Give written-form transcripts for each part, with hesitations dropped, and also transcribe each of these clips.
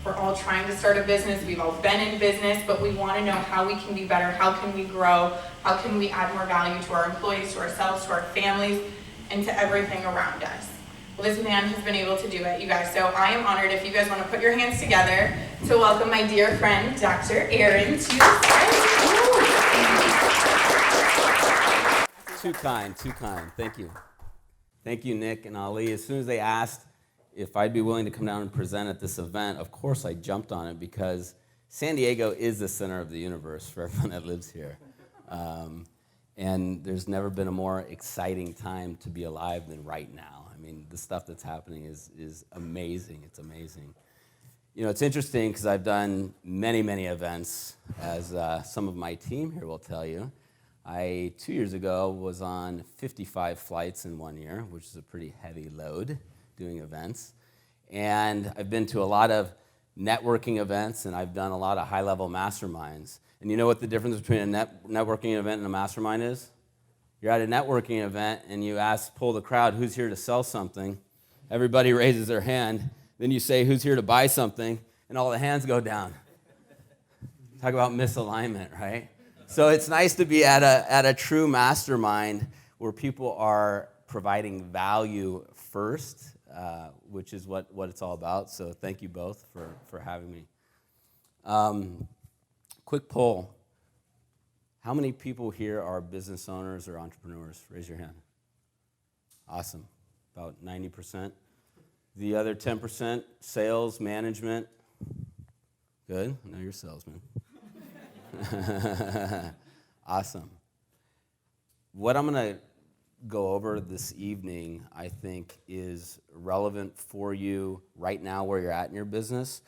We're all trying to start a business. We've all been in business, but we want to know how we can be better, how can we grow, how can we add more value to our employees, to ourselves, to our families, and to everything around us. Well, this man has been able to do it, you guys. So I am honored if you guys want to put your hands together to welcome my dear friend, Dr. Aaron, to the stage. Too kind. Thank you. Thank you, Nick and Ali. As soon as they asked if I'd be willing to come down and present at this event, of course I jumped on it because San Diego is the center of the universe for everyone that lives here. And there's never been a more exciting time to be alive than right now. I mean, the stuff that's happening is amazing. It's amazing. You know, it's interesting because I've done many events, as some of my team here will tell you. 2 years ago was on 55 flights in 1 year, which is a pretty heavy load doing events. And I've been to a lot of networking events, and I've done a lot of high-level masterminds. And you know what the difference between a networking event and a mastermind is? You're at a networking event, and you poll the crowd, who's here to sell something? Everybody raises their hand. Then you say, who's here to buy something? And all the hands go down. Talk about misalignment, right? So it's nice to be at a true mastermind where people are providing value first, which is what it's all about. So thank you both for having me. Quick poll. How many people here are business owners or entrepreneurs? Raise your hand. Awesome. About 90%. The other 10%, sales, management. Good. I know you're a salesman. Awesome. What I'm going to go over this evening, I think, is relevant for you right now where you're at in your business.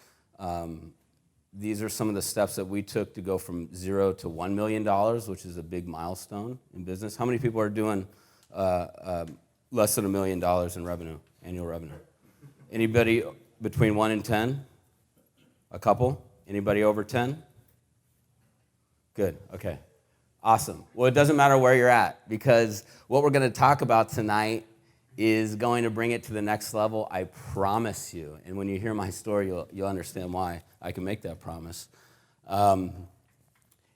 These are some of the steps that we took to go from $0 to $1 million, which is a big milestone in business. How many people are doing less than $1 million in revenue, annual revenue? Anybody between 1 and 10? A couple? Anybody over 10? Good, okay. Awesome. Well, it doesn't matter where you're at, because what we're going to talk about tonight is going to bring it to the next level, I promise you. And when you hear my story, you'll understand why I can make that promise. And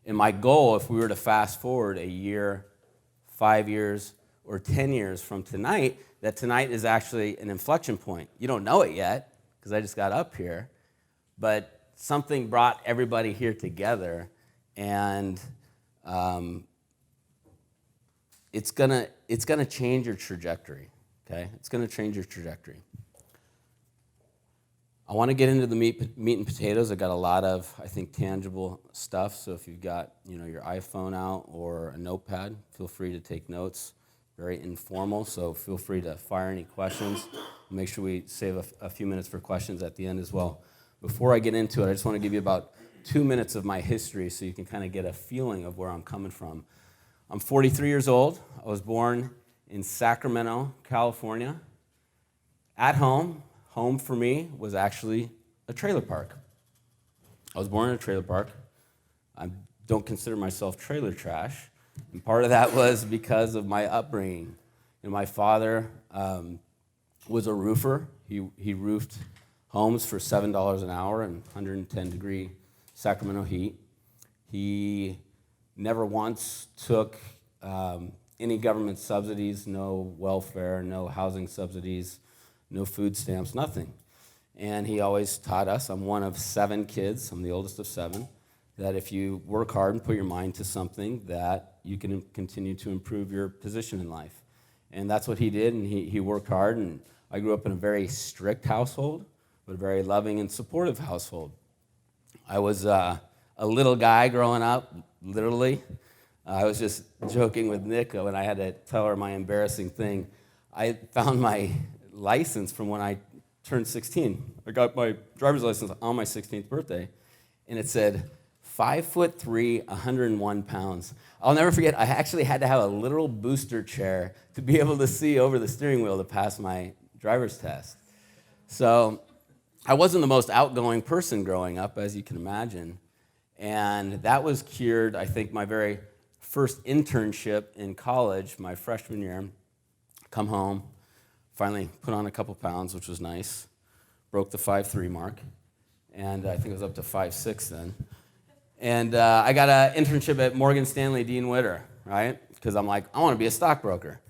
my goal, if we were to fast forward a year, 5 years, or 10 years from tonight, that tonight is actually an inflection point. You don't know it yet, because I just got up here, but something brought everybody here together, and it's gonna change your trajectory. Okay, it's gonna change your trajectory. I want to get into the meat and potatoes. I got a lot of, I think, tangible stuff. So if you've got, your iPhone out or a notepad, feel free to take notes. Very informal, so feel free to fire any questions. Make sure we save a few minutes for questions at the end as well. Before I get into it, I just want to give you about 2 minutes of my history so you can kind of get a feeling of where I'm coming from. I'm 43 years old. I was born in Sacramento, California. At home for me was actually a trailer park. I was born in a trailer park. I don't consider myself trailer trash, and part of that was because of my upbringing. My father was a roofer. He roofed homes for $7 an hour in 110-degree Sacramento heat. He never once took any government subsidies, no welfare, no housing subsidies, no food stamps, nothing. And he always taught us, I'm one of 7 kids, I'm the oldest of 7, that if you work hard and put your mind to something, that you can continue to improve your position in life. And that's what he did, and he worked hard, and I grew up in a very strict household, but a very loving and supportive household. I was a little guy growing up, literally. I was just joking with Nick when I had to tell her my embarrassing thing. I found my license from when I turned 16. I got my driver's license on my 16th birthday, and it said 5'3", 101 pounds. I'll never forget, I actually had to have a literal booster chair to be able to see over the steering wheel to pass my driver's test. So I wasn't the most outgoing person growing up, as you can imagine, and that was cured, I think, my very first internship in college, my freshman year. Come home, finally put on a couple pounds, which was nice, broke the 5'3" mark, and I think it was up to 5'6" then. And I got an internship at Morgan Stanley Dean Witter, right? Because I'm like, I want to be a stockbroker.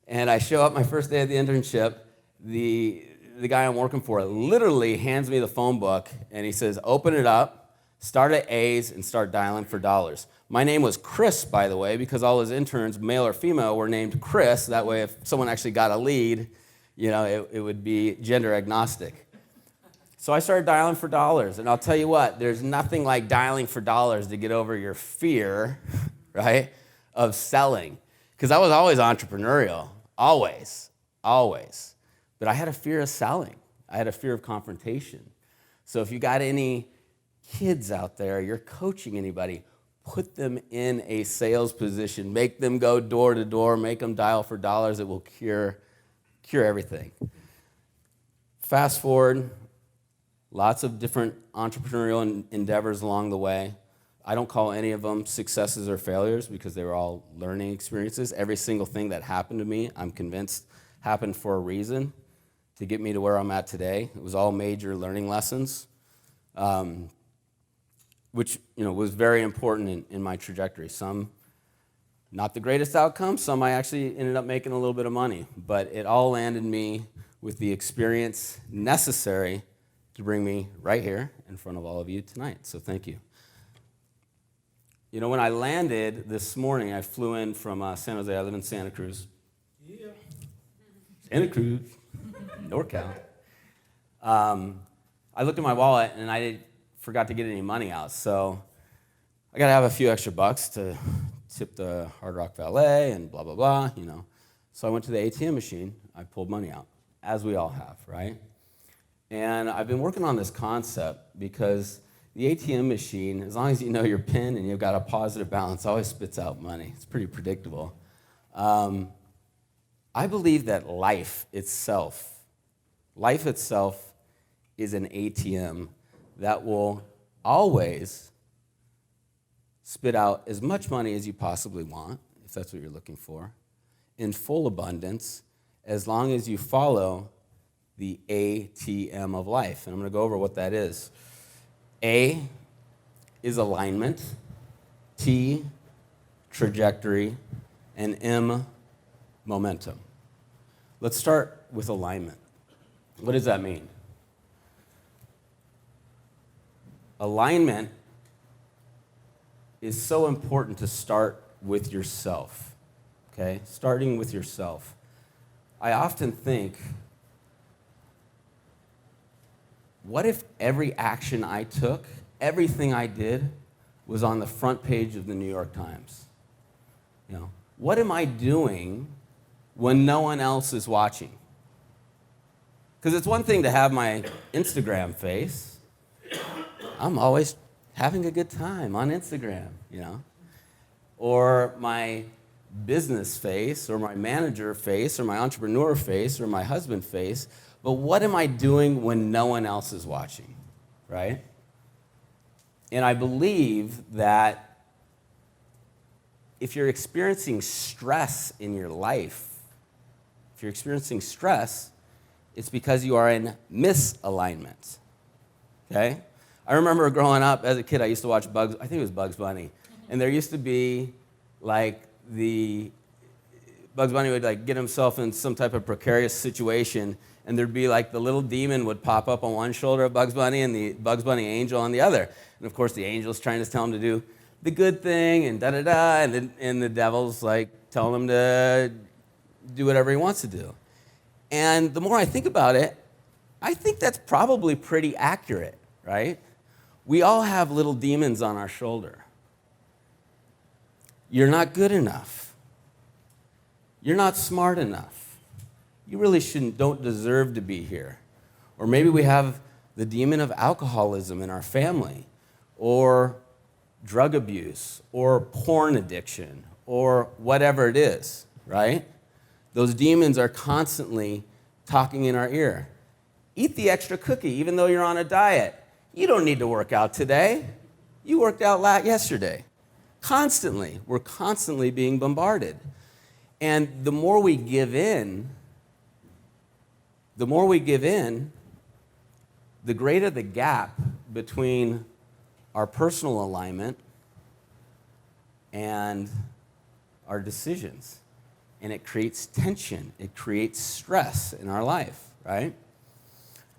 And I show up my first day of the internship, the guy I'm working for literally hands me the phone book, and he says, open it up, start at A's, and start dialing for dollars. My name was Chris, by the way, because all his interns, male or female, were named Chris. That way, if someone actually got a lead, it would be gender agnostic. So I started dialing for dollars, and I'll tell you what, there's nothing like dialing for dollars to get over your fear, right, of selling. Because I was always entrepreneurial, always. But I had a fear of selling. I had a fear of confrontation. So if you got any kids out there, you're coaching anybody, put them in a sales position, make them go door to door, make them dial for dollars. It will cure everything. Fast forward. Lots of different entrepreneurial endeavors along the way. I don't call any of them successes or failures because they were all learning experiences. Every single thing that happened to me, I'm convinced, happened for a reason to get me to where I'm at today. It was all major learning lessons, which was very important in my trajectory. Some not the greatest outcomes, some I actually ended up making a little bit of money, but it all landed me with the experience necessary to bring me right here in front of all of you tonight. So thank you. When I landed this morning, I flew in from San Jose. I live in Santa Cruz. Yeah. Santa Cruz, NorCal. I looked at my wallet, and I forgot to get any money out. So I got to have a few extra bucks to tip the Hard Rock Valet and blah, blah, blah, So I went to the ATM machine. I pulled money out, as we all have, right? And I've been working on this concept because the ATM machine, as long as you know your PIN and you've got a positive balance, always spits out money. It's pretty predictable. I believe that life itself is an ATM that will always spit out as much money as you possibly want, if that's what you're looking for, in full abundance, as long as you follow the ATM of life. And I'm going to go over what that is. A is alignment, T, trajectory, and M, momentum. Let's start with alignment. What does that mean? Alignment is so important to start with yourself, okay? Starting with yourself. I often think, what if every action I took, everything I did, was on the front page of the New York Times? What am I doing when no one else is watching? Because it's one thing to have my Instagram face. I'm always having a good time on Instagram, Or my business face, or my manager face, or my entrepreneur face, or my husband face. But what am I doing when no one else is watching, right? And I believe that if you're experiencing stress in your life, it's because you are in misalignment, okay? I remember growing up as a kid, I used to watch Bugs Bunny. And there used to be the Bugs Bunny would get himself in some type of precarious situation, and there'd be the little demon would pop up on one shoulder of Bugs Bunny and the Bugs Bunny angel on the other. And of course the angel's trying to tell him to do the good thing and da-da-da, and the devil's telling him to do whatever he wants to do. And the more I think about it, I think that's probably pretty accurate, right? We all have little demons on our shoulder. You're not good enough. You're not smart enough. You really don't deserve to be here. Or maybe we have the demon of alcoholism in our family, or drug abuse, or porn addiction, or whatever it is, right? Those demons are constantly talking in our ear. Eat the extra cookie, even though you're on a diet. You don't need to work out today. You worked out yesterday. Constantly. We're constantly being bombarded. And the more we give in, the greater the gap between our personal alignment and our decisions. And it creates tension. It creates stress in our life, right?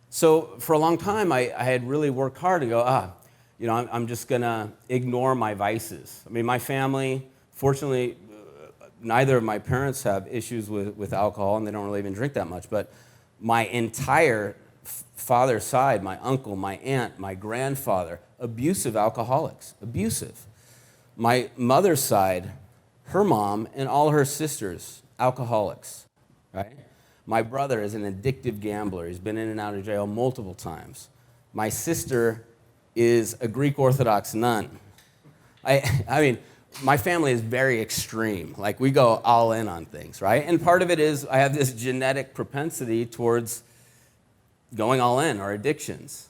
So for a long time, I had really worked hard to go, I'm just going to ignore my vices. I mean, my family, fortunately, neither of my parents have issues with alcohol, and they don't really even drink that much. But my entire father's side, my uncle, my aunt, my grandfather, abusive alcoholics, abusive. My mother's side, her mom and all her sisters, alcoholics, right? My brother is an addictive gambler. He's been in and out of jail multiple times. My sister is a Greek Orthodox nun. I mean, my family is very extreme. Like, we go all in on things, right? And part of it is I have this genetic propensity towards going all in, or addictions.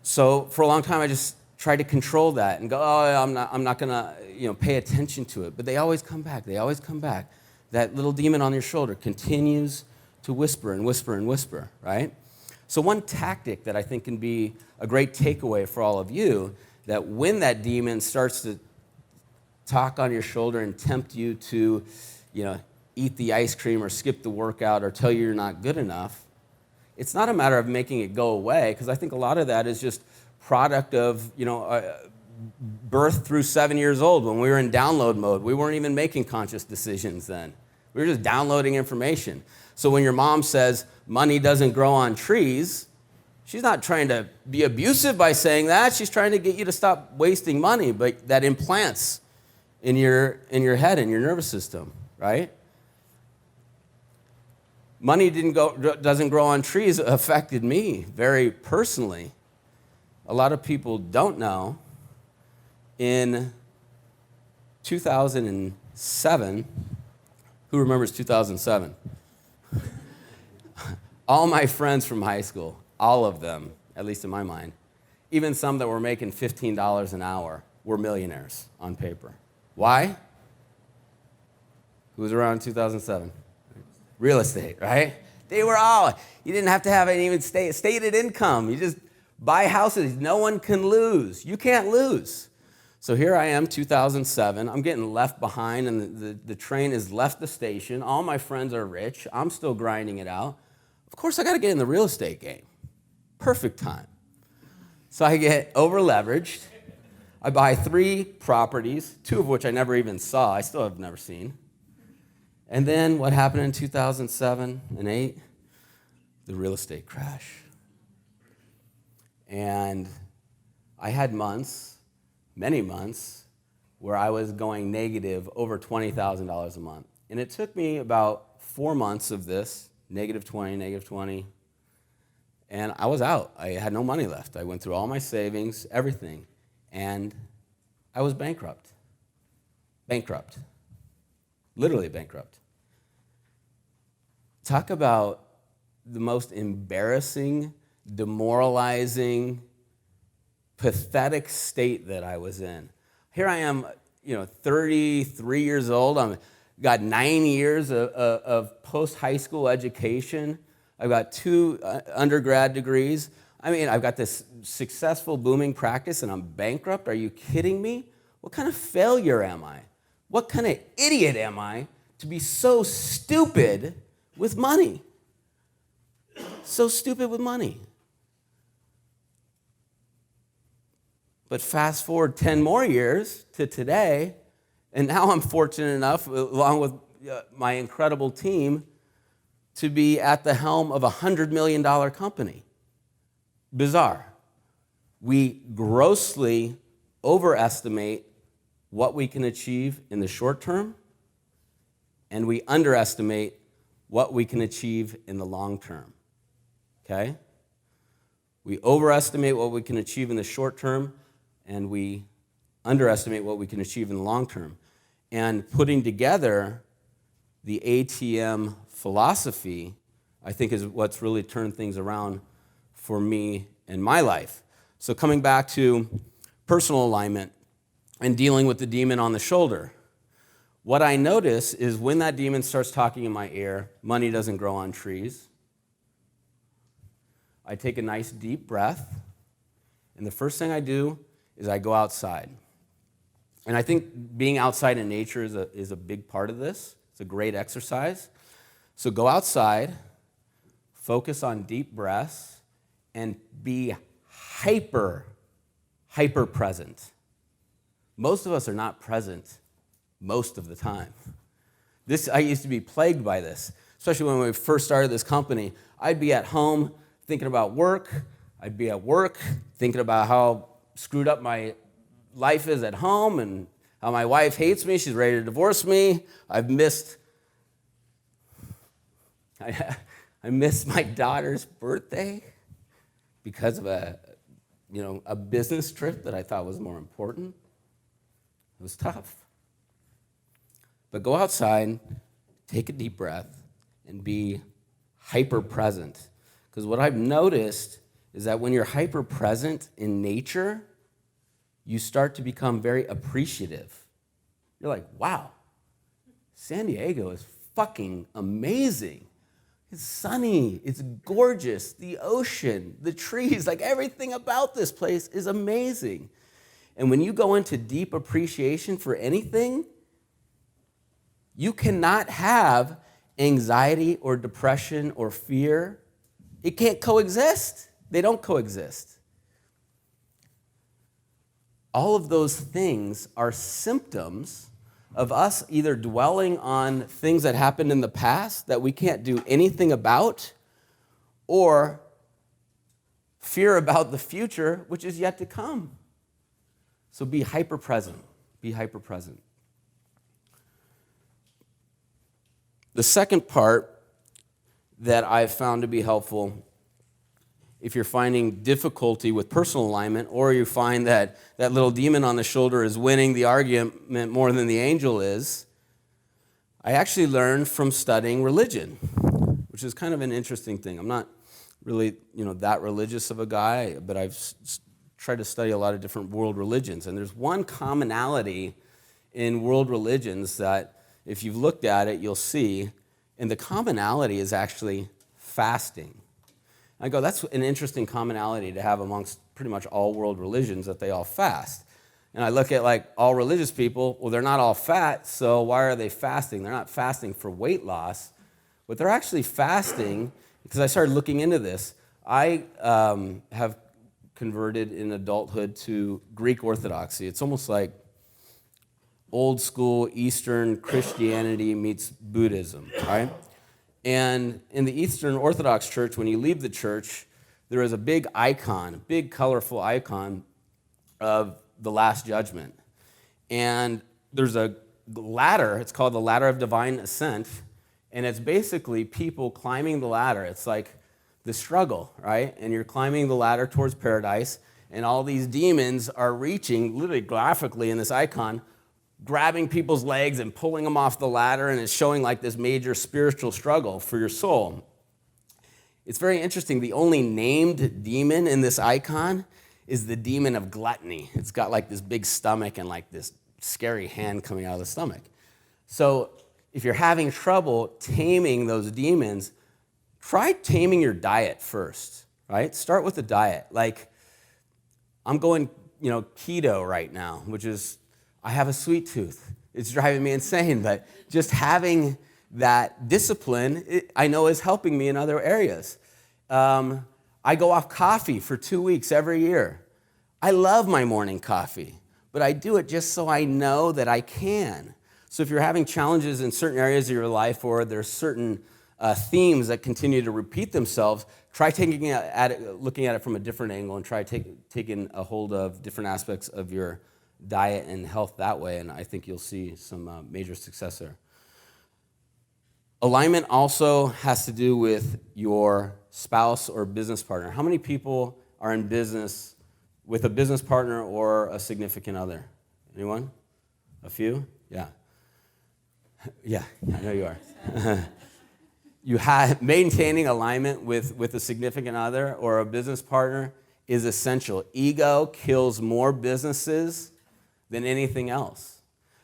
So for a long time, I just tried to control that and go, I'm not gonna, pay attention to it. But they always come back. They always come back. That little demon on your shoulder continues to whisper and whisper and whisper, right? So one tactic that I think can be a great takeaway for all of you, that when that demon starts to talk on your shoulder and tempt you to, eat the ice cream or skip the workout or tell you you're not good enough, it's not a matter of making it go away, because I think a lot of that is just product of, birth through 7 years old. When we were in download mode, we weren't even making conscious decisions then. We were just downloading information. So when your mom says money doesn't grow on trees, she's not trying to be abusive by saying that. She's trying to get you to stop wasting money, but that implants in your head, in your nervous system, right? Money doesn't grow on trees affected me very personally. A lot of people don't know, in 2007, who remembers 2007? All my friends from high school, all of them, at least in my mind, even some that were making $15 an hour, were millionaires on paper. Why? Who was around in 2007? Real estate, right? They were all, you didn't have to have any even stated income. You just buy houses. No one can lose. You can't lose. So here I am, 2007. I'm getting left behind, and the train has left the station. All my friends are rich. I'm still grinding it out. Of course, I got to get in the real estate game. Perfect time. So I get over-leveraged. I buy 3 properties, 2 of which I never even saw. I still have never seen. And then what happened in 2007 and 8? The real estate crash. And I had months, many months, where I was going negative over $20,000 a month. And it took me about 4 months of this, negative 20, and I was out. I had no money left. I went through all my savings, everything, and I was bankrupt. Bankrupt. Literally bankrupt. Talk about the most embarrassing, demoralizing, pathetic state that I was in. Here I am, 33 years old. I've got 9 years of post-high school education. I've got 2 undergrad degrees. I mean, I've got this successful, booming practice, and I'm bankrupt. Are you kidding me? What kind of failure am I? What kind of idiot am I to be so stupid with money? So stupid with money. But fast forward 10 more years to today, and now I'm fortunate enough, along with my incredible team, to be at the helm of a $100 million company. Bizarre. We grossly overestimate what we can achieve in the short term, and we underestimate what we can achieve in the long term. Okay? We overestimate what we can achieve in the short term, and we underestimate what we can achieve in the long term. And putting together the ATM philosophy, I think, is what's really turned things around for me in my life. So coming back to personal alignment and dealing with the demon on the shoulder, what I notice is when that demon starts talking in my ear, money doesn't grow on trees, I take a nice deep breath, and the first thing I do is I go outside. And I think being outside in nature is a big part of this. It's a great exercise. So go outside, focus on deep breaths, and be hyper present. Most of us are not present most of the time. I used to be plagued by this, especially when we first started this company. I'd be at home thinking about work. I'd be at work thinking about how screwed up my life is at home and how my wife hates me. She's ready to divorce me. I missed my daughter's birthday because of a business trip that I thought was more important. It was tough. But go outside, take a deep breath, and be hyper present. Because what I've noticed is that when you're hyper present in nature, you start to become very appreciative. You're like, wow, San Diego is fucking amazing. It's sunny, it's gorgeous, the ocean, the trees, like everything about this place is amazing. And when you go into deep appreciation for anything, you cannot have anxiety or depression or fear. It can't coexist. They don't coexist. All of those things are symptoms of us either dwelling on things that happened in the past that we can't do anything about, or fear about the future, which is yet to come. So be hyper present. Be hyper present. The second part that I've found to be helpful, if you're finding difficulty with personal alignment, or you find that that little demon on the shoulder is winning the argument more than the angel is, I actually learned from studying religion, which is kind of an interesting thing. I'm not really, that religious of a guy, but I've tried to study a lot of different world religions. And there's one commonality in world religions that if you've looked at it, you'll see, and the commonality is actually fasting. I go, that's an interesting commonality to have amongst pretty much all world religions, that they all fast. And I look at like all religious people, well, they're not all fat, so why are they fasting? They're not fasting for weight loss, but they're actually fasting because I started looking into this. I have converted in adulthood to Greek Orthodoxy. It's almost like old school Eastern Christianity meets Buddhism, right? And in the Eastern Orthodox Church, when you leave the church, there is a big icon, a big colorful icon of the Last Judgment. And there's a ladder, it's called the Ladder of Divine Ascent, and it's basically people climbing the ladder. It's like the struggle, right? And you're climbing the ladder towards paradise, and all these demons are reaching, literally graphically in this icon, grabbing people's legs and pulling them off the ladder, and it's showing like this major spiritual struggle for your soul. It's very interesting. The only named demon in this icon is the demon of gluttony. It's got like this big stomach and like this scary hand coming out of the stomach. So if you're having trouble taming those demons, try taming your diet first, right? Start with the diet. Like, I'm going, keto right now, which is, I have a sweet tooth. It's driving me insane, but just having that discipline, I know is helping me in other areas. I go off coffee for 2 weeks every year. I love my morning coffee, but I do it just so I know that I can. So if you're having challenges in certain areas of your life, or there's certain themes that continue to repeat themselves, try looking at it from a different angle, and try taking a hold of different aspects of your diet and health that way, and I think you'll see some major success there. Alignment also has to do with your spouse or business partner. How many people are in business with a business partner or a significant other? Anyone? A few? Yeah. Yeah, I know you are. Maintaining alignment with a significant other or a business partner is essential. Ego kills more businesses than anything else.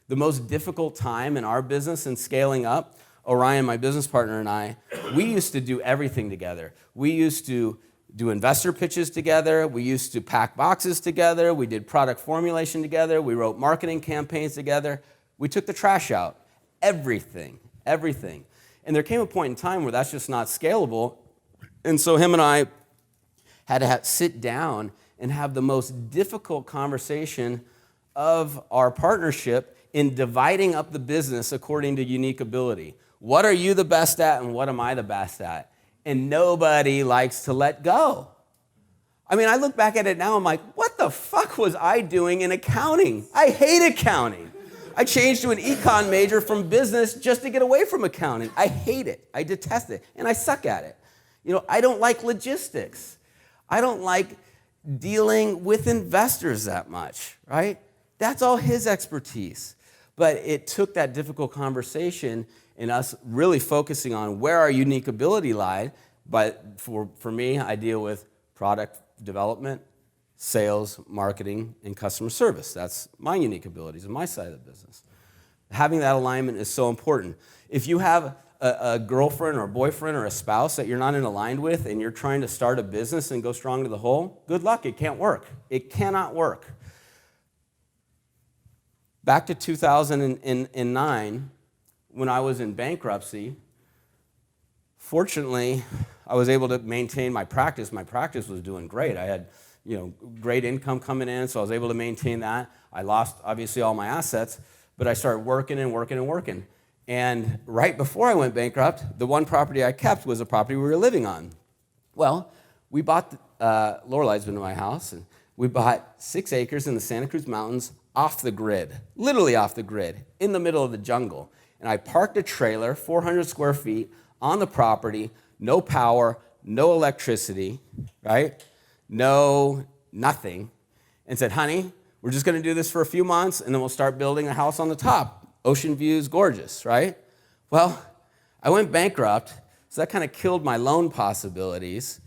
The most difficult time in our business and scaling up, Orion, my business partner, and I, we used to do everything together. We used to do investor pitches together. We used to pack boxes together. We did product formulation together. We wrote marketing campaigns together. We took the trash out. Everything. And there came a point in time where that's just not scalable. And so him and I had to sit down and have the most difficult conversation of our partnership in dividing up the business according to unique ability. What are you the best at and what am I the best at? And nobody likes to let go. I mean, I look back at it now, I'm like, what the fuck was I doing in accounting? I hate accounting. I changed to an econ major from business just to get away from accounting. I hate it. I detest it. And I suck at it. You know, I don't like logistics. I don't like dealing with investors that much, right? That's all his expertise. But it took that difficult conversation and us really focusing on where our unique ability lied. But for me, I deal with product development, sales, marketing, and customer service. That's my unique abilities on my side of the business. Having that alignment is so important. If you have a girlfriend or a boyfriend or a spouse that you're not aligned with and you're trying to start a business and go strong to the whole, good luck, it can't work. It cannot work. Back to 2009, when I was in bankruptcy, fortunately, I was able to maintain my practice. My practice was doing great. I had, great income coming in, so I was able to maintain that. I lost, obviously, all my assets, but I started working. And right before I went bankrupt, the one property I kept was a property we were living on. Well, we bought, Lorelei's been to my house, and we bought 6 acres in the Santa Cruz mountains off the grid, literally off the grid, in the middle of the jungle. And I parked a trailer, 400 square feet, on the property, no power, no electricity, right? No nothing, and said, honey, we're just gonna do this for a few months, and then we'll start building a house on the top. Ocean views, gorgeous, right? Well, I went bankrupt, so that kind of killed my loan possibilities.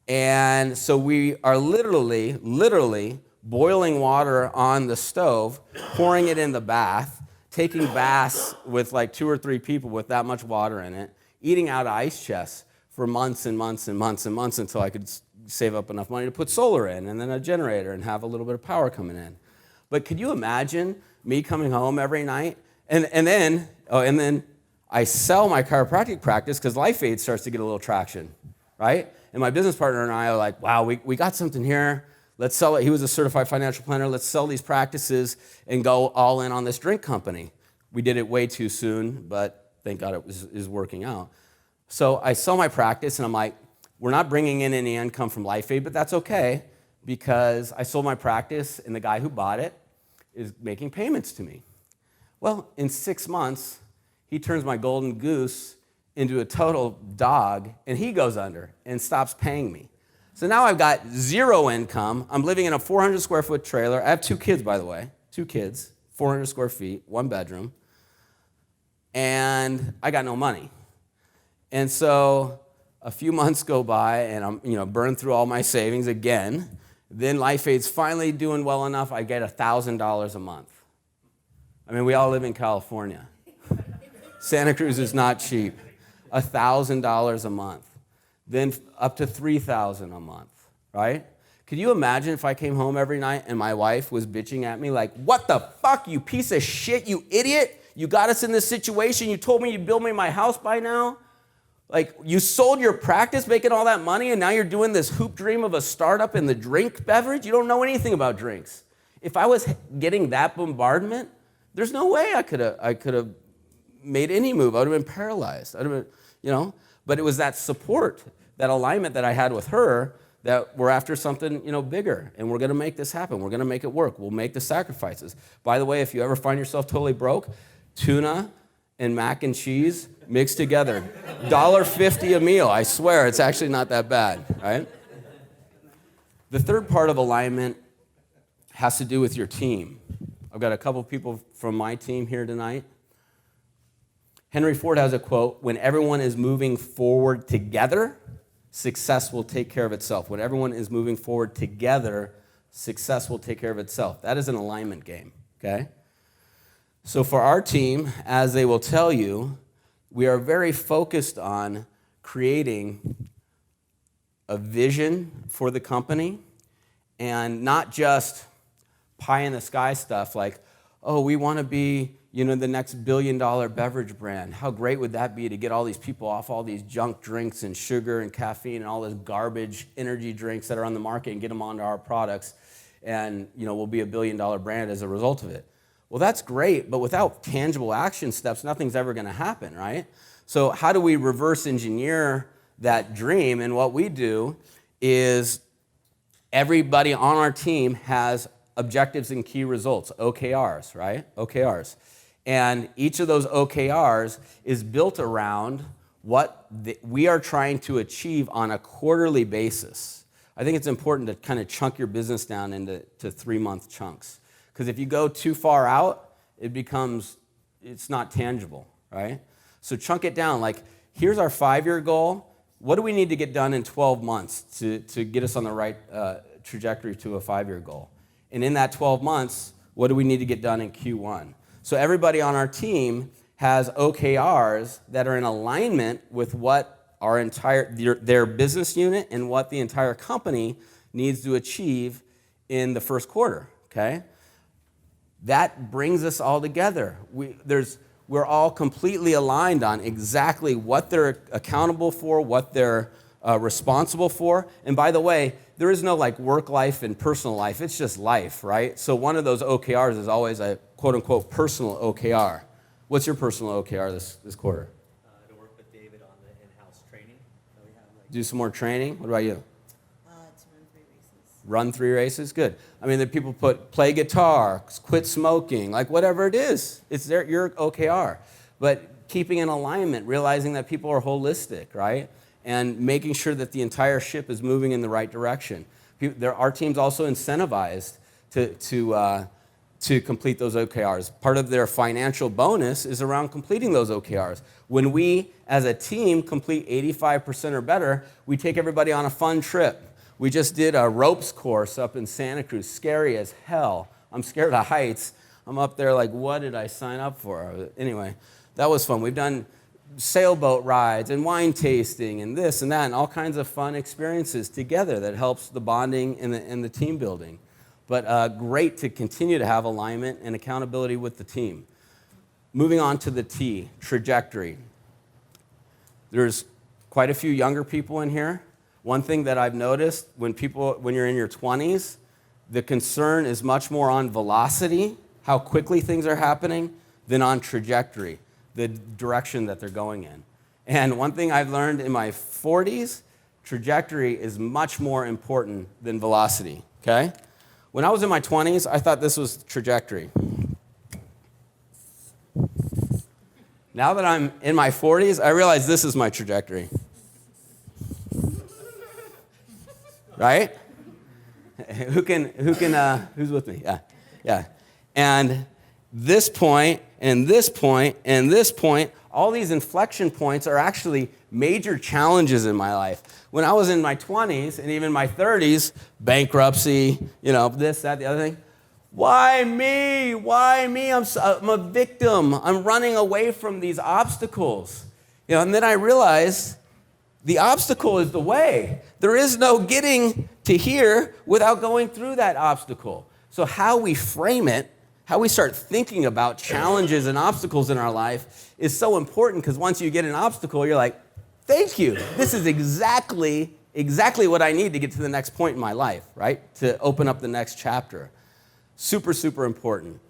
And so we are literally boiling water on the stove, pouring it in the bath, taking baths with like 2 or 3 people with that much water in it, eating out of ice chests for months and months until I could save up enough money to put solar in and then a generator and have a little bit of power coming in. But could you imagine me coming home every night and then I sell my chiropractic practice because LifeAid starts to get a little traction, right? And my business partner and I are like, wow, we got something here. Let's sell it. He was a certified financial planner. Let's sell these practices and go all in on this drink company. We did it way too soon, but thank God it is working out. So I sell my practice and I'm like, we're not bringing in any income from LifeAid, but that's okay because I sold my practice and the guy who bought it is making payments to me. Well, in 6 months, he turns my golden goose into a total dog and he goes under and stops paying me. So now I've got 0 income. I'm living in a 400 square foot trailer. I have 2 kids, by the way, 2 kids, 400 square feet, 1 bedroom, and I got no money. And so a few months go by and I'm burned through all my savings again. Then LifeAid's finally doing well enough, I get $1,000 a month. I mean, we all live in California. Santa Cruz is not cheap. $1,000 a month. Then up to $3,000 a month, right? Could you imagine if I came home every night and my wife was bitching at me like, what the fuck, you piece of shit, you idiot? You got us in this situation. You told me you'd build me my house by now. Like, you sold your practice making all that money, and now you're doing this hoop dream of a startup in the drink beverage? You don't know anything about drinks. If I was getting that bombardment, there's no way I could have made any move. I would have been paralyzed. I'd have been, But it was that support, that alignment that I had with her that we're after something, bigger, and we're going to make this happen. We're going to make it work. We'll make the sacrifices. By the way, if you ever find yourself totally broke, tuna and mac and cheese mixed together. $1.50 a meal. I swear, it's actually not that bad, right? The third part of alignment has to do with your team. I've got a couple people from my team here tonight. Henry Ford has a quote, when everyone is moving forward together, success will take care of itself. When everyone is moving forward together, success will take care of itself. That is an alignment game, okay? So for our team, as they will tell you, we are very focused on creating a vision for the company, and not just pie in the sky stuff like, oh, we want to be, the next billion-dollar beverage brand. How great would that be to get all these people off all these junk drinks and sugar and caffeine and all this garbage energy drinks that are on the market and get them onto our products, and we'll be a billion-dollar brand as a result of it. Well, that's great, but without tangible action steps, nothing's ever going to happen, right? So how do we reverse engineer that dream? And what we do is everybody on our team has objectives and key results, OKRs, right? OKRs. And each of those OKRs is built around what we are trying to achieve on a quarterly basis. I think it's important to kind of chunk your business down into 3-month chunks. Because if you go too far out, it's not tangible, right? So chunk it down. Like, here's our 5-year goal. What do we need to get done in 12 months to get us on the right trajectory to a 5-year goal? And in that 12 months, what do we need to get done in Q1? So everybody on our team has OKRs that are in alignment with what their business unit and what the entire company needs to achieve in the first quarter, okay? That brings us all together. We're all completely aligned on exactly what they're accountable for, what they're responsible for. And by the way, there is no work life and personal life. It's just life, right? So one of those OKRs is always a quote-unquote personal OKR. What's your personal OKR this quarter? To work with David on the in-house training that we have. Do some more training. What about you? To run 3 races. Run 3 races? Good. I mean, the people play guitar, quit smoking, whatever it is. It's your OKR. But keeping in alignment, realizing that people are holistic, right? And making sure that the entire ship is moving in the right direction. Our team's also incentivized to complete those OKRs. Part of their financial bonus is around completing those OKRs. When we, as a team, complete 85% or better, we take everybody on a fun trip. We just did a ropes course up in Santa Cruz, scary as hell. I'm scared of heights. I'm up there what did I sign up for? Anyway, that was fun. We've done sailboat rides and wine tasting and this and that and all kinds of fun experiences together that helps the bonding and the team building. But great to continue to have alignment and accountability with the team. Moving on to the T, trajectory. There's quite a few younger people in here. One thing that I've noticed when you're in your 20s, the concern is much more on velocity, how quickly things are happening, than on trajectory, the direction that they're going in. And one thing I've learned in my 40s, trajectory is much more important than velocity, okay? When I was in my 20s, I thought this was trajectory. Now that I'm in my 40s, I realize this is my trajectory. Right? Who's with me? Yeah. And this point, and this point, and this point, all these inflection points are actually major challenges in my life. When I was in my 20s and even my 30s, bankruptcy, this, that, the other thing. Why me? Why me? I'm a victim. I'm running away from these obstacles. And then I realized the obstacle is the way. There is no getting to here without going through that obstacle. So how we frame it, how we start thinking about challenges and obstacles in our life is so important, because once you get an obstacle, you're like, thank you. This is exactly what I need to get to the next point in my life, right? To open up the next chapter. Super, super important.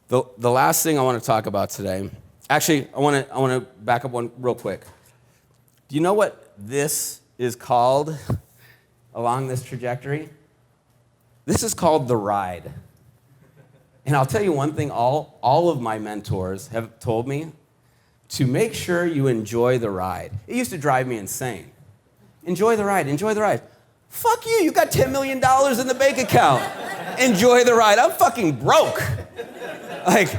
The last thing I want to talk about today, actually, I want to back up one real quick. Do you know what this is called along this trajectory? This is called the ride. And I'll tell you one thing all of my mentors have told me, to make sure you enjoy the ride. It used to drive me insane. Enjoy the ride, enjoy the ride. Fuck you got $10 million in the bank account. Enjoy the ride. I'm fucking broke.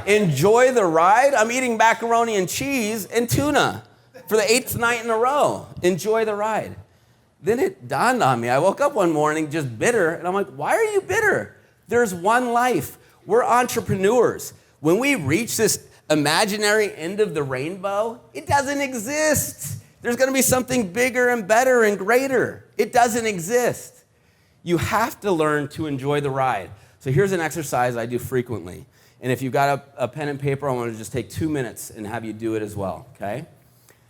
Enjoy the ride? I'm eating macaroni and cheese and tuna for the 8th night in a row. Enjoy the ride. Then it dawned on me. I woke up one morning just bitter, and I'm like, why are you bitter? There's one life. We're entrepreneurs. When we reach this imaginary end of the rainbow, it doesn't exist. There's going to be something bigger and better and greater. It doesn't exist. You have to learn to enjoy the ride. So here's an exercise I do frequently. And if you've got a pen and paper, I want to just take 2 minutes and have you do it as well, okay?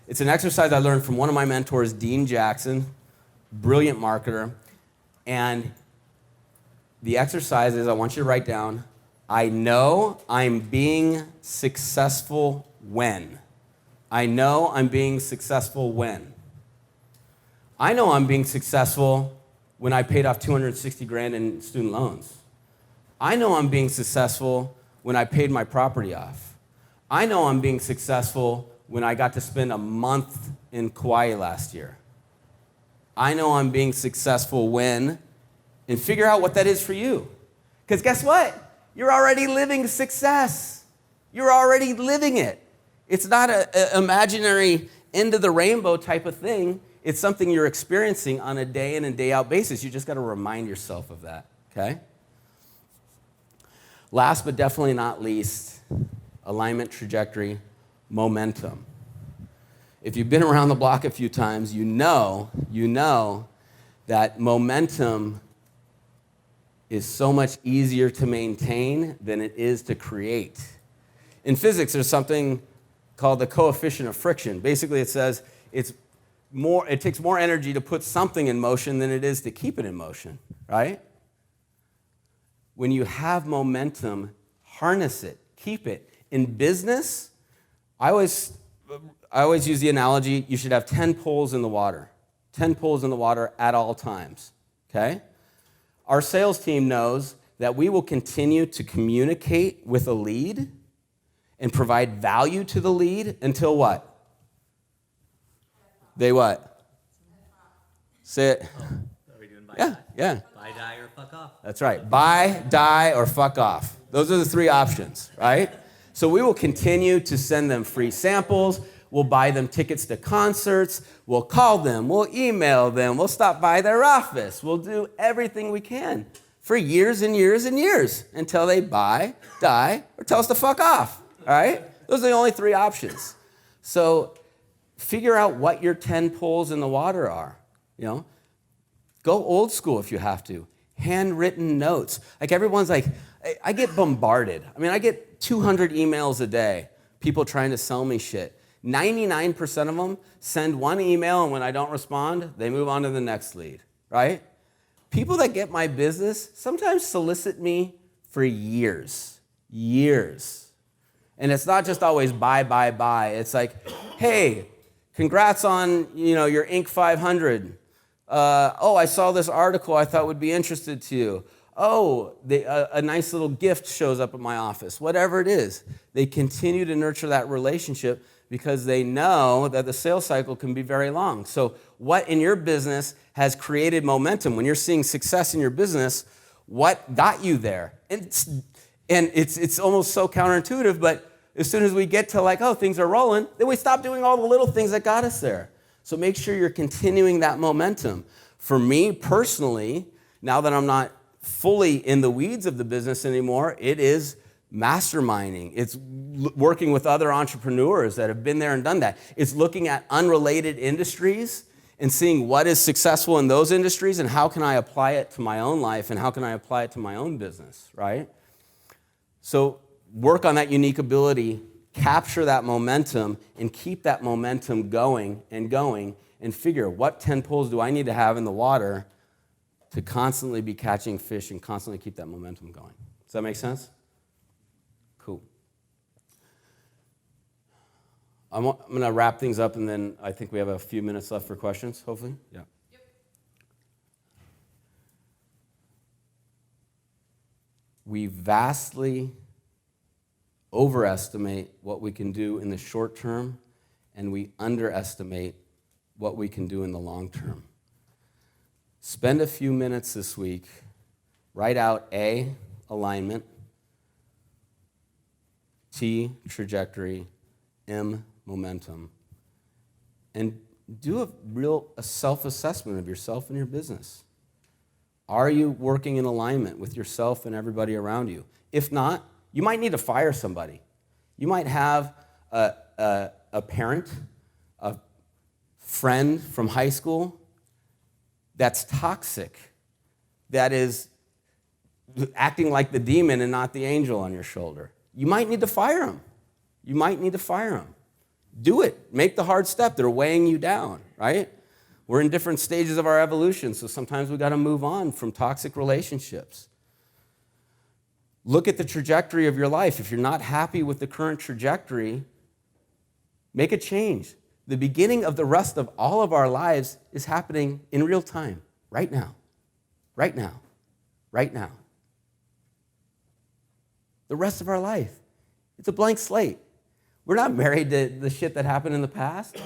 It's an exercise I learned from one of my mentors, Dean Jackson, brilliant marketer. And the exercise is I want you to write down, I know I'm being successful when. I know I'm being successful when. I know I'm being successful when I paid off 260 grand in student loans. I know I'm being successful when I paid my property off. I know I'm being successful when I got to spend a month in Kauai last year. I know I'm being successful when, and figure out what that is for you. Because guess what? You're already living success. You're already living it. It's not an imaginary end of the rainbow type of thing. It's something you're experiencing on a day in and day out basis. You just got to remind yourself of that, okay? Last but definitely not least, alignment, trajectory, momentum. If you've been around the block a few times, you know that momentum is so much easier to maintain than it is to create. In physics, there's something called the coefficient of friction. Basically, it says it takes more energy to put something in motion than it is to keep it in motion, right? When you have momentum, harness it, keep it. In business, I always use the analogy, you should have 10 poles in the water. 10 poles in the water at all times, okay? Our sales team knows that we will continue to communicate with a lead and provide value to the lead until what? They what? Say it. Are we doing buy, Yeah, die? yeah. Buy, die, or fuck off? That's right. Buy, die, or fuck off. Those are the 3 options, right? So we will continue to send them free samples. We'll buy them tickets to concerts. We'll call them. We'll email them. We'll stop by their office. We'll do everything we can for years and years and years until they buy, die, or tell us to fuck off, all right? Those are the only 3 options. So figure out what your 10 poles in the water are, you know? Go old school if you have to. Handwritten notes. Like everyone's like, I get bombarded. I mean, I get 200 emails a day, people trying to sell me shit. 99% of them send one email, and when I don't respond, they move on to the next lead, right? People that get my business sometimes solicit me for years. And it's not just always buy. It's like, hey, congrats on your Inc. 500. I saw this article I thought would be interested to you. A nice little gift shows up at my office. Whatever it is, they continue to nurture that relationship because they know that the sales cycle can be very long. So what in your business has created momentum? When you're seeing success in your business, what got you there? And it's almost so counterintuitive, but as soon as we get to things are rolling, then we stop doing all the little things that got us there. So make sure you're continuing that momentum. For me personally, now that I'm not fully in the weeds of the business anymore, it is masterminding. It's working with other entrepreneurs that have been there and done that. It's looking at unrelated industries and seeing what is successful in those industries and how can I apply it to my own life and how can I apply it to my own business, right? So work on that unique ability, capture that momentum, and keep that momentum going, and figure what 10 poles do I need to have in the water to constantly be catching fish and constantly keep that momentum going. Does that make sense? Cool. I'm going to wrap things up, and then I think we have a few minutes left for questions, hopefully. Yeah. Yep. We vastly overestimate what we can do in the short term, and we underestimate what we can do in the long term. Spend a few minutes this week, write out A, alignment, T, trajectory, M, momentum, and do a self-assessment of yourself and your business. Are you working in alignment with yourself and everybody around you? If not, you might need to fire somebody. You might have a parent, a friend from high school that's toxic, that is acting like the demon and not the angel on your shoulder. You might need to fire him. You might need to fire him. Do it. Make the hard step. They're weighing you down, right? We're in different stages of our evolution, so sometimes we got to move on from toxic relationships. Look at the trajectory of your life. If you're not happy with the current trajectory, make a change. The beginning of the rest of all of our lives is happening in real time, right now. Right now. Right now. The rest of our life. It's a blank slate. We're not married to the shit that happened in the past.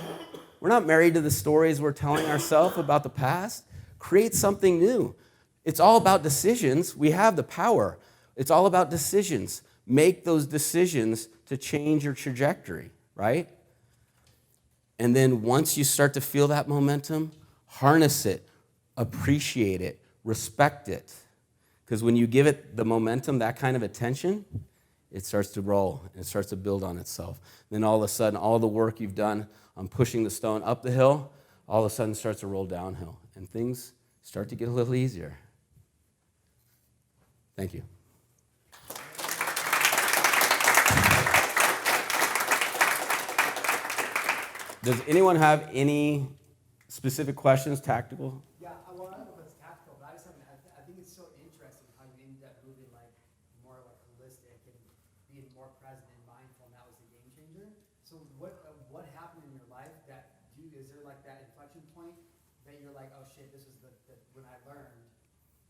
We're not married to the stories we're telling ourselves about the past. Create something new. It's all about decisions. We have the power. It's all about decisions. Make those decisions to change your trajectory, right? And then once you start to feel that momentum, harness it, appreciate it, respect it. Because when you give it the momentum, that kind of attention, it starts to roll, and it starts to build on itself. Then all of a sudden, all the work you've done on pushing the stone up the hill, all of a sudden starts to roll downhill, and things start to get a little easier. Thank you. Does anyone have any specific questions, tactical? Yeah, well, I don't know if it's tactical, but I think it's so interesting how you ended up moving like more like holistic and being more present and mindful, and that was the game changer. So what happened in your life that is there like that inflection point that you're like, oh shit, this is the when I learned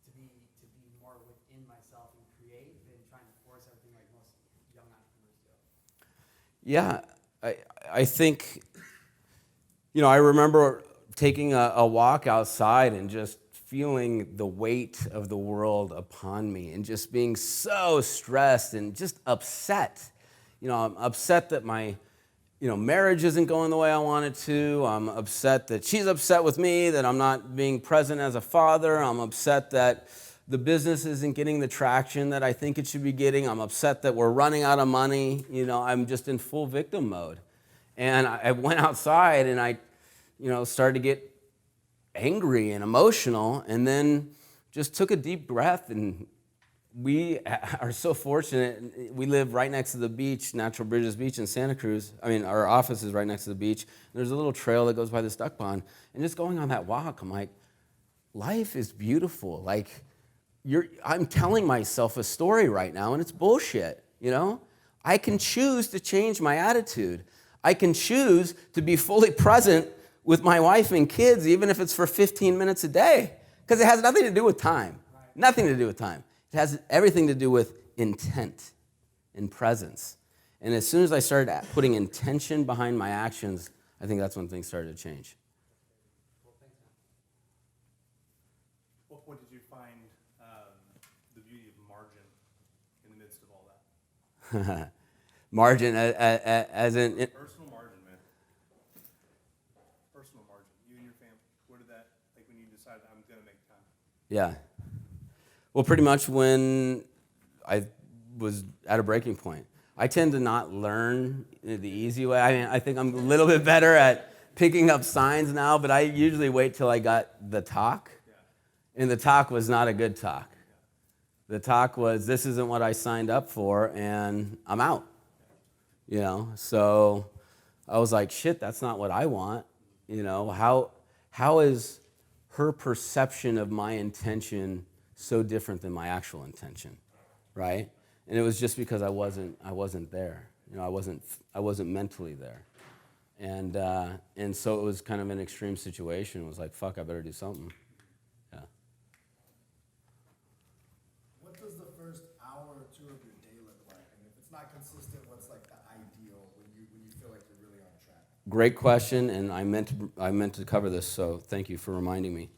to be more within myself and create than trying to force everything like most young entrepreneurs do? Yeah, I think, I remember taking a walk outside and just feeling the weight of the world upon me and just being so stressed and just upset. I'm upset that my, marriage isn't going the way I want it to. I'm upset that she's upset with me, that I'm not being present as a father. I'm upset that the business isn't getting the traction that I think it should be getting. I'm upset that we're running out of money. I'm just in full victim mode. And I went outside and I, started to get angry and emotional, and then just took a deep breath. And we are so fortunate. We live right next to the beach, Natural Bridges Beach in Santa Cruz. Our office is right next to the beach. There's a little trail that goes by this duck pond. And just going on that walk, I'm like, life is beautiful. Like, I'm telling myself a story right now, and it's bullshit, I can choose to change my attitude. I can choose to be fully present with my wife and kids, even if it's for 15 minutes a day, because it has nothing to do with time. Right. Nothing to do with time. It has everything to do with intent and presence. And as soon as I started putting intention behind my actions, I think that's when things started to change. Well, thanks, man. What did you find the beauty of margin in the midst of all that? Margin as in... Personal margin, man. Personal margin. You and your family. Where did that, like when you decided I'm going to make time? Yeah. Well, pretty much when I was at a breaking point. I tend to not learn the easy way. I think I'm a little bit better at picking up signs now, but I usually wait till I got the talk. Yeah. And the talk was not a good talk. Yeah. The talk was, this isn't what I signed up for, and I'm out. So I was like, shit, that's not what I want. How is her perception of my intention so different than my actual intention, right? And it was just because I wasn't there. I wasn't mentally there. And so it was kind of an extreme situation. It was like, fuck, I better do something. Yeah. What does the first hour or two of your day look like? And if it's not consistent, what's like the ideal when you feel like you're really on track? Great question, and I meant to cover this, so thank you for reminding me.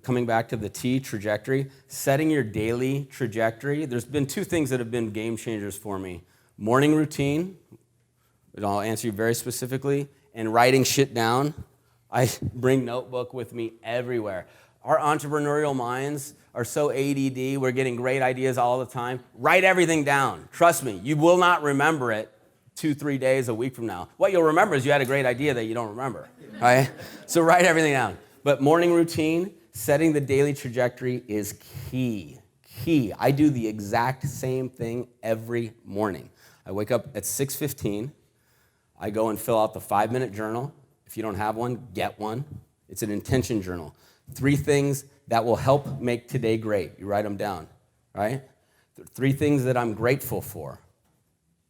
Coming back to the T, trajectory, setting your daily trajectory. There's been two things that have been game changers for me. Morning routine, and I'll answer you very specifically, and writing shit down. I bring notebook with me everywhere. Our entrepreneurial minds are so ADD, we're getting great ideas all the time. Write everything down. Trust me, you will not remember it, 2-3 days, a week from now. What you'll remember is you had a great idea that you don't remember, right? So write everything down. But morning routine, setting the daily trajectory is key. I do the exact same thing every morning. I wake up at 6:15. I go and fill out the 5-minute journal. If you don't have one, get one. It's an intention journal. 3 things that will help make today great. You write them down, right? 3 things that I'm grateful for.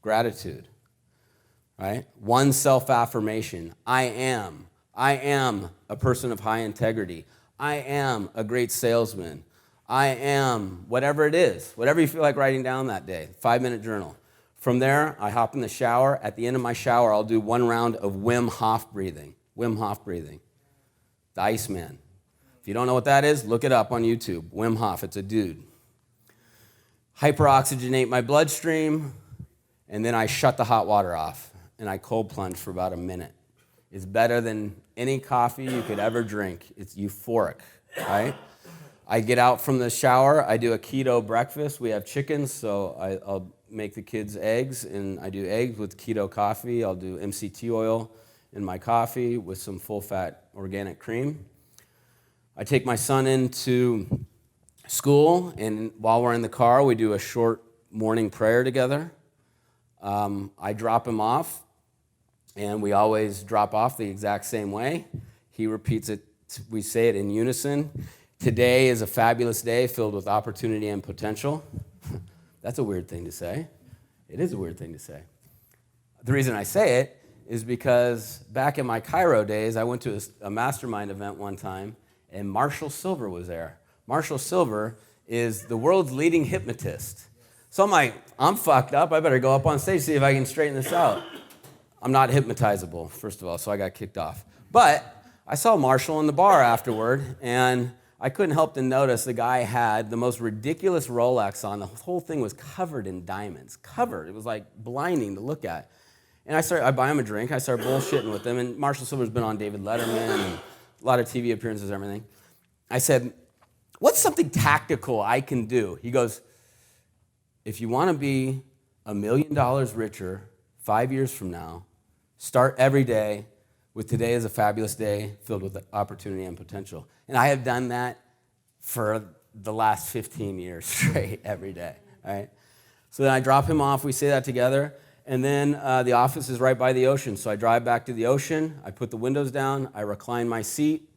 Gratitude, right? 1 self-affirmation. I am a person of high integrity. I am a great salesman. I am whatever it is, whatever you feel like writing down that day. 5-minute journal. From there, I hop in the shower. At the end of my shower, I'll do 1 round of Wim Hof breathing. Wim Hof breathing. The Iceman. If you don't know what that is, look it up on YouTube. Wim Hof, it's a dude. Hyperoxygenate my bloodstream, and then I shut the hot water off, and I cold plunge for about a minute. It's better than any coffee you could ever drink. It's euphoric, right? I get out from the shower. I do a keto breakfast. We have chickens, so I'll make the kids eggs, and I do eggs with keto coffee. I'll do MCT oil in my coffee with some full-fat organic cream. I take my son into school, and while we're in the car, we do a short morning prayer together. I drop him off, and we always drop off the exact same way. He repeats it. We say it in unison. Today is a fabulous day filled with opportunity and potential. That's a weird thing to say. It is a weird thing to say. The reason I say it is because back in my Cairo days, I went to a Mastermind event one time, and Marshall Silver was there. Marshall Silver is the world's leading hypnotist. So I'm like, I'm fucked up. I better go up on stage, see if I can straighten this out. I'm not hypnotizable, first of all, so I got kicked off. But I saw Marshall in the bar afterward, and I couldn't help to notice the guy had the most ridiculous Rolex on. The whole thing was covered in diamonds. Covered. It was like blinding to look at. And I buy him a drink. I start bullshitting with him. And Marshall Silver's been on David Letterman and a lot of TV appearances and everything. I said, what's something tactical I can do? He goes, if you want to be $1 million richer 5 years from now, start every day with today is a fabulous day filled with opportunity and potential. And I have done that for the last 15 years straight every day, right? So then I drop him off. We say that together. And then the office is right by the ocean. So I drive back to the ocean. I put the windows down. I recline my seat.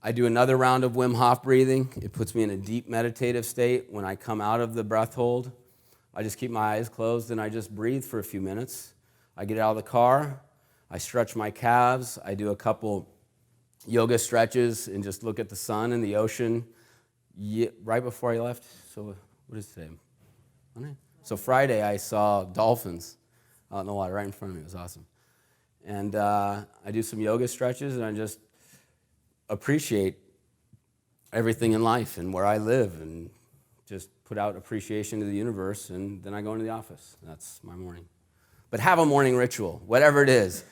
I do another round of Wim Hof breathing. It puts me in a deep meditative state. When I come out of the breath hold, I just keep my eyes closed and I just breathe for a few minutes. I get out of the car. I stretch my calves. I do a couple yoga stretches and just look at the sun and the ocean. Right before I left, so what is today? Monday? So Friday I saw dolphins out in the water right in front of me. It was awesome. And I do some yoga stretches and I just appreciate everything in life and where I live and just put out appreciation to the universe, and then I go into the office. That's my morning. But have a morning ritual, whatever it is.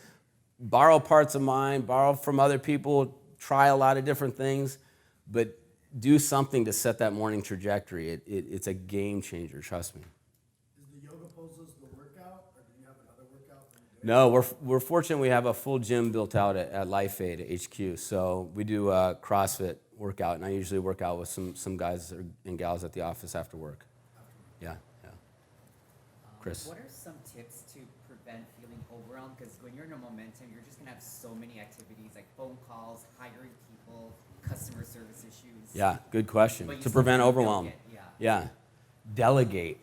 Borrow parts of mine, borrow from other people, try a lot of different things, but do something to set that morning trajectory. It's a game changer, trust me. Is the yoga poses the workout, or do you have another workout? No, we're fortunate we have a full gym built out at LIFEAID HQ. So we do a CrossFit workout, and I usually work out with some guys and gals at the office after work. Yeah. Chris. What are some tips to prevent feeling overwhelmed? Because when you're in a momentum, you're just going to have so many activities like phone calls, hiring people, customer service issues. Yeah, good question. But you To still prevent can't overwhelm. delegate, Yeah. Delegate.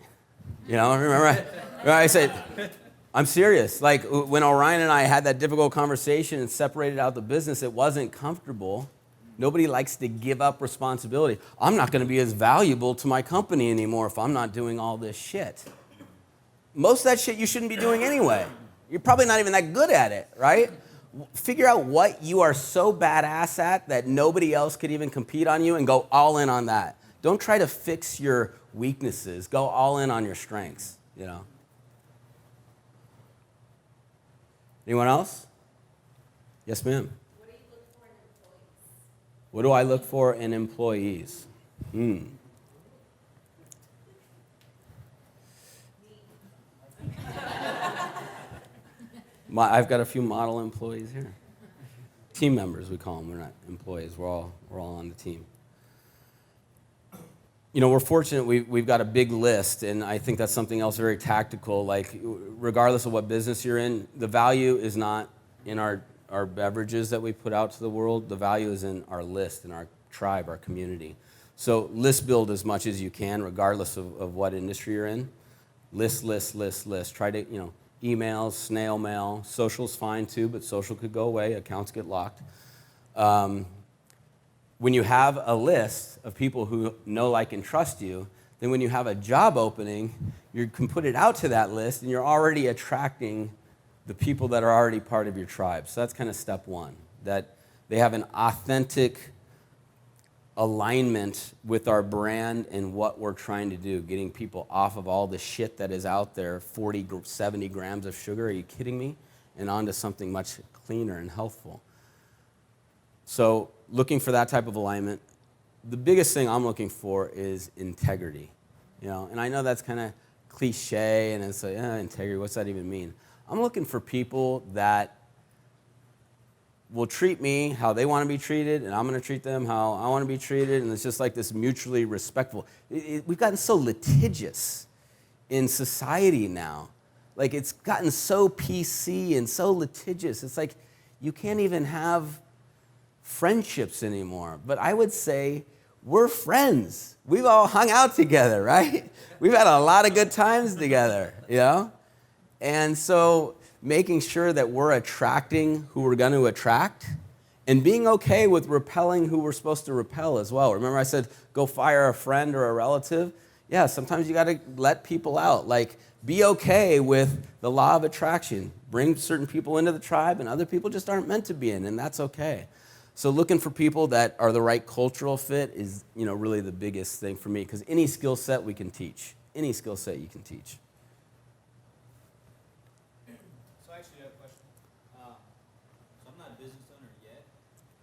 You know, remember I said, I'm serious. Like when Orion and I had that difficult conversation and separated out the business, it wasn't comfortable. Nobody likes to give up responsibility. I'm not going to be as valuable to my company anymore if I'm not doing all this shit. Most of that shit you shouldn't be doing anyway. You're probably not even that good at it, right? Figure out what you are so badass at that nobody else could even compete on you and go all in on that. Don't try to fix your weaknesses. Go all in on your strengths, you know. Anyone else? Yes, ma'am. What do I look for in employees? I've got a few model employees here. Team members, we call them. We're not employees. We're all on the team. You know, we're fortunate we've got a big list, and I think that's something else very tactical. Like, regardless of what business you're in, the value is not in our beverages that we put out to the world. The value is in our list, in our tribe, our community. So list build as much as you can, regardless of what industry you're in. List. Try to, emails, snail mail. Social's fine too, but social could go away. Accounts get locked. When you have a list of people who know, like, and trust you, then when you have a job opening, you can put it out to that list, and you're already attracting the people that are already part of your tribe. So that's kind of step one, that they have an authentic alignment with our brand and what we're trying to do, getting people off of all the shit that is out there, 40, 70 grams of sugar, are you kidding me? And onto something much cleaner and healthful. So looking for that type of alignment. The biggest thing I'm looking for is integrity. And I know that's kind of cliche, and it's like, integrity, what's that even mean? I'm looking for people that will treat me how they want to be treated, and I'm going to treat them how I want to be treated, and it's just like this mutually respectful. We've gotten so litigious in society now. Like, it's gotten so PC and so litigious. It's like you can't even have friendships anymore. But I would say we're friends. We've all hung out together, right? We've had a lot of good times together, And so making sure that we're attracting who we're going to attract and being okay with repelling who we're supposed to repel as well. Remember I said, go fire a friend or a relative? Yeah, sometimes you got to let people out. Like, be okay with the law of attraction. Bring certain people into the tribe, and other people just aren't meant to be in, and that's okay. So looking for people that are the right cultural fit is, really the biggest thing for me, because any skill set we can teach. Any skill set you can teach. So I actually have a question. So I'm not a business owner yet.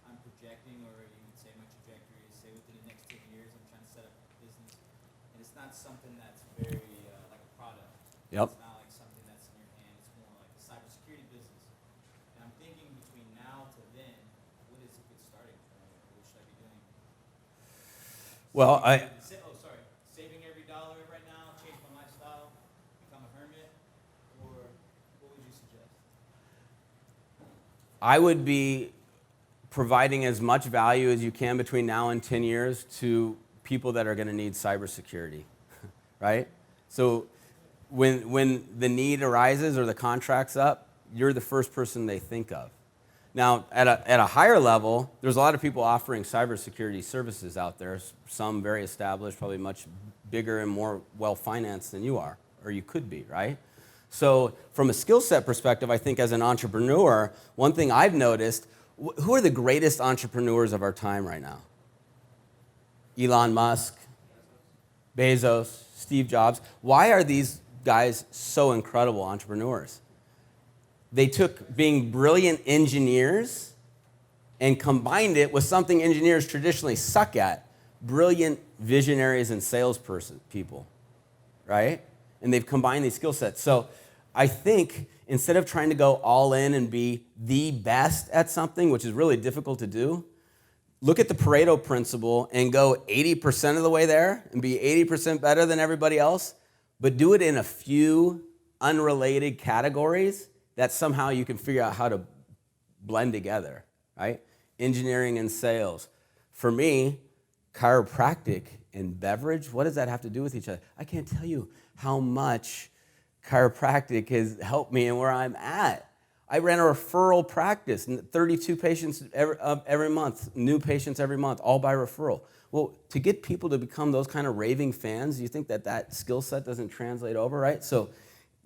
I'm projecting, or you would say my trajectory is, say, within the next 10 years, I'm trying to set up a business. And it's not something that's very, like a product. Yep. It's not like something that's in your hand. It's more like a cybersecurity business. And I'm thinking between now to then, what is a good starting point? What should I be doing? Well, Saving every dollar right now, change my lifestyle, become a hermit, or what would you suggest? I would be providing as much value as you can between now and 10 years to people that are going to need cybersecurity, right? So when the need arises or the contract's up, you're the first person they think of. Now, at a higher level, there's a lot of people offering cybersecurity services out there, some very established, probably much bigger and more well-financed than you are, or you could be, right? So from a skill set perspective, I think as an entrepreneur, one thing I've noticed, who are the greatest entrepreneurs of our time right now? Elon Musk, Bezos, Steve Jobs. Why are these guys so incredible entrepreneurs? They took being brilliant engineers and combined it with something engineers traditionally suck at, brilliant visionaries and salesperson people, right? And they've combined these skill sets. So I think instead of trying to go all in and be the best at something, which is really difficult to do, look at the Pareto principle and go 80% of the way there and be 80% better than everybody else, but do it in a few unrelated categories that somehow you can figure out how to blend together, right? Engineering and sales. For me, chiropractic and beverage, what does that have to do with each other? I can't tell you how much chiropractic has helped me and where I'm at. I ran a referral practice, 32 patients every month, new patients every month, all by referral. Well, to get people to become those kind of raving fans, you think that skill set doesn't translate over, right? So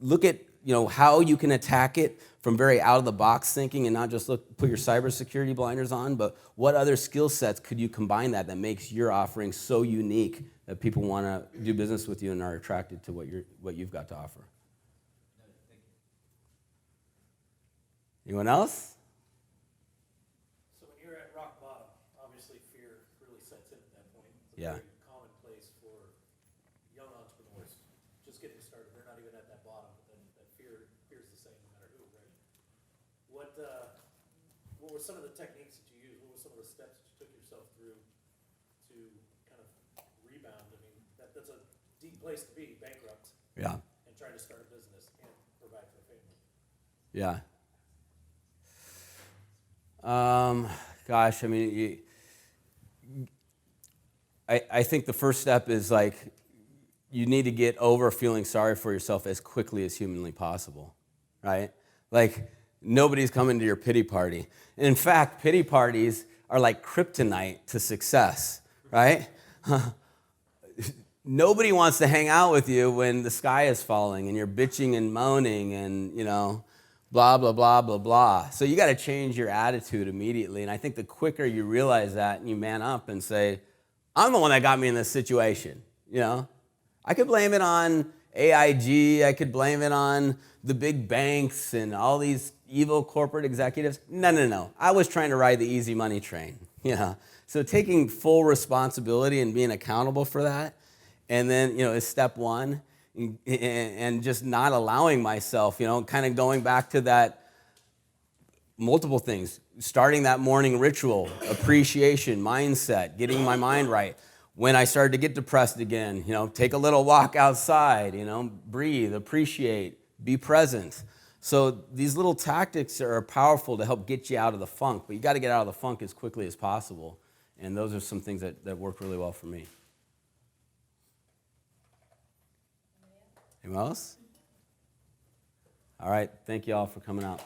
look at how you can attack it from very out-of-the-box thinking and not just put your cybersecurity blinders on, but what other skill sets could you combine that makes your offering so unique that people want to do business with you and are attracted to what you've got to offer? Anyone else? So when you're at rock bottom, obviously fear really sets in at that point. It's Yeah. a very commonplace for young entrepreneurs just getting started. They're not even at that bottom, but then that fear is the same no matter who, right? were some of the techniques that you used? What were some of the steps that you took yourself through to kind of rebound? I mean, that's a deep place to be, bankrupt. Yeah. And trying to start a business and provide for a family. Yeah. Gosh, I mean, I think the first step is like, you need to get over feeling sorry for yourself as quickly as humanly possible, right? Like, nobody's coming to your pity party. And in fact, pity parties are like kryptonite to success, right? Nobody wants to hang out with you when the sky is falling and you're bitching and moaning and, you know, blah, blah, blah, blah, blah. So you got to change your attitude immediately. And I think the quicker you realize that and you man up and say, I'm the one that got me in this situation, you know? I could blame it on AIG. I could blame it on the big banks and all these evil corporate executives. No. I was trying to ride the easy money train, you know? So taking full responsibility and being accountable for that, and then, you know, is step one, and just not allowing myself, you know, kind of going back to that multiple things, starting that morning ritual, appreciation, mindset, getting my mind right. When I started to get depressed again, you know, take a little walk outside, you know, breathe, appreciate, be present. So these little tactics are powerful to help get you out of the funk, but you got to get out of the funk as quickly as possible. And those are some things that worked really well for me. Anyone else? All right, thank you all for coming out.